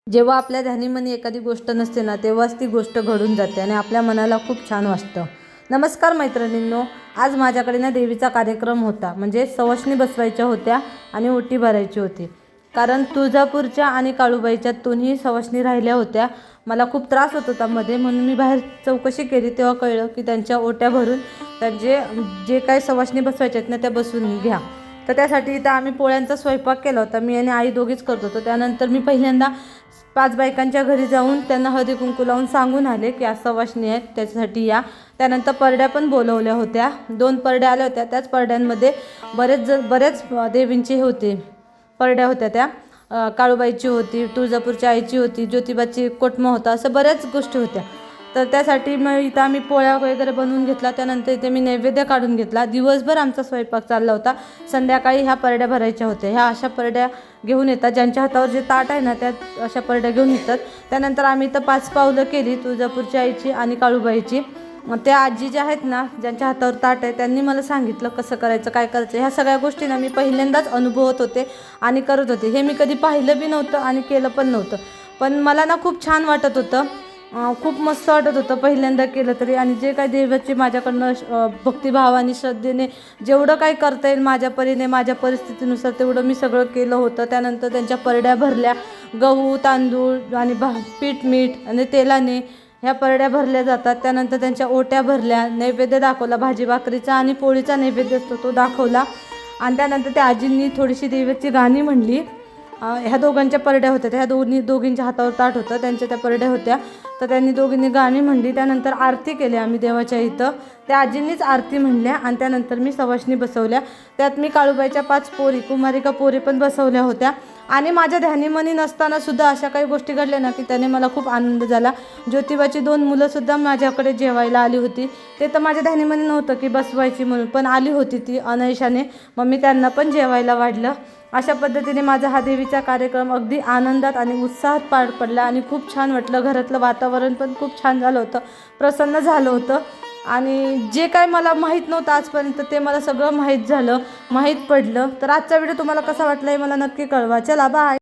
जेव्हा आपल्या ध्यानीमनी एखादी गोष्ट नसते ना, तेव्हाच ती गोष्ट घडून जाते आणि आपल्या मनाला खूप छान वाटतं. नमस्कार मैत्रिणींनो, आज माझ्याकडे ना देवीचा कार्यक्रम होता. म्हणजे सवाष्णी बसवायच्या होत्या आणि ओटी भरायची होती. कारण तुळजापूरच्या आणि काळूबाईच्या दोन्ही सवाष्णी राहिल्या होत्या. मला खूप त्रास होत होता मध्ये, म्हणून मी बाहेर चौकशी केली तेव्हा कळलं की त्यांच्या ओट्या भरून त्यांचे जे काही सवाष्णी बसवायच्या आहेत ना त्या बसून घ्या. तर त्यासाठी इथं आम्ही पोळ्यांचा स्वयंपाक केला होता. मी आणि आई दोघीच करत होतो. त्यानंतर मी पहिल्यांदा 5 बायकांच्या घरी जाऊन त्यांना हळदी कुंकू लावून सांगून आले की आज सवाष्णी आहेत, त्याच्यासाठी या. त्यानंतर परड्या पण बोलवल्या होत्या. 2 परड्या आल्या होत्या. त्याच परड्यांमध्ये बरेच देवींचे होते, परड्या होत्या त्या. काळूबाईची होती, तुळजापूरच्या आईची होती, ज्योतिबाची कोटमा होता, असं बऱ्याच गोष्टी होत्या. तर त्यासाठी मग इथं आम्ही पोळ्या वगैरे बनवून घेतला. त्यानंतर इथे मी नैवेद्य काढून घेतला. दिवसभर आमचा स्वयंपाक चालला होता. संध्याकाळी ह्या परड्या भरायच्या होत्या. ह्या अशा परड्या घेऊन येतात, ज्यांच्या हातावर जे ताट आहे ना त्यात अशा परड्या घेऊन येतात. त्यानंतर आम्ही इथं 5 पावलं केली तुळजापूरच्या आईची आणि काळूबाईची. त्या आजी ज्या आहेत ना, ज्यांच्या हातावर ताट आहे, त्यांनी मला सांगितलं कसं करायचं, काय करायचं. ह्या सगळ्या गोष्टी ना मी पहिल्यांदाच अनुभवत होते आणि करत होते. हे मी कधी पाहिलं बी नव्हतं आणि केलं पण नव्हतं. पण मला ना खूप छान वाटत होतं, खूप मस्त वाटत होतं पहिल्यांदा केलं तरी. आणि जे काही देवाची माझ्याकडनं भक्तिभाव आणि श्रद्धेने जेवढं काही करता येईल माझ्या परीने, माझ्या परिस्थितीनुसार तेवढं मी सगळं केलं होतं. त्यानंतर त्यांच्या परड्या भरल्या. गहू, तांदूळ आणि पीठ, मीठ आणि तेलाने ह्या परड्या भरल्या जातात. त्यानंतर त्यांच्या ओट्या भरल्या, नैवेद्य दाखवला, भाजी भाकरीचा आणि पोळीचा नैवेद्य असतो तो दाखवला. आणि त्यानंतर त्या आजींनी थोडीशी देवाची गाणी म्हणली. ह्या दोघांच्या परड्या होत्या, ह्या दोघींच्या हातावर ताट होतं, त्यांच्या त्या परड्या होत्या. तर त्यांनी दोघींनी गाणी म्हणली. त्यानंतर आरती केली आम्ही देवाच्या इथं. त्या आजींनीच आरती म्हणल्या आणि त्यानंतर मी सवाष्णी बसवल्या. त्यात मी काळूबाईच्या 5 पोरी, कुमारिका पोरी पण बसवल्या होत्या. आणि माझ्या ध्यानीमनी नसताना सुद्धा अशा काही गोष्टी घडल्या ना की त्याने मला खूप आनंद झाला. ज्योतिबाची 2 मुलंसुद्धा माझ्याकडे जेवायला आली होती. ते तर माझ्या ध्यानीमनी नव्हतं की बसवायची म्हणून, पण आली होती ती अनयशाने. मग मी त्यांना पण जेवायला वाढलं. अशा पद्धतीने माझा हा देवीचा कार्यक्रम अगदी आनंदात आणि उत्साहात पार पडला आणि खूप छान वाटलं. घरातलं वातावरण पण खूप छान झालं होतं, प्रसन्न झालं होतं. आणि जे काय मला माहीत नव्हतं आजपर्यंत ते मला सगळं माहीत झालं, माहीत पडलं. तर आजचा व्हिडिओ तुम्हाला कसा वाटला हे मला नक्की कळवा. चला बाय.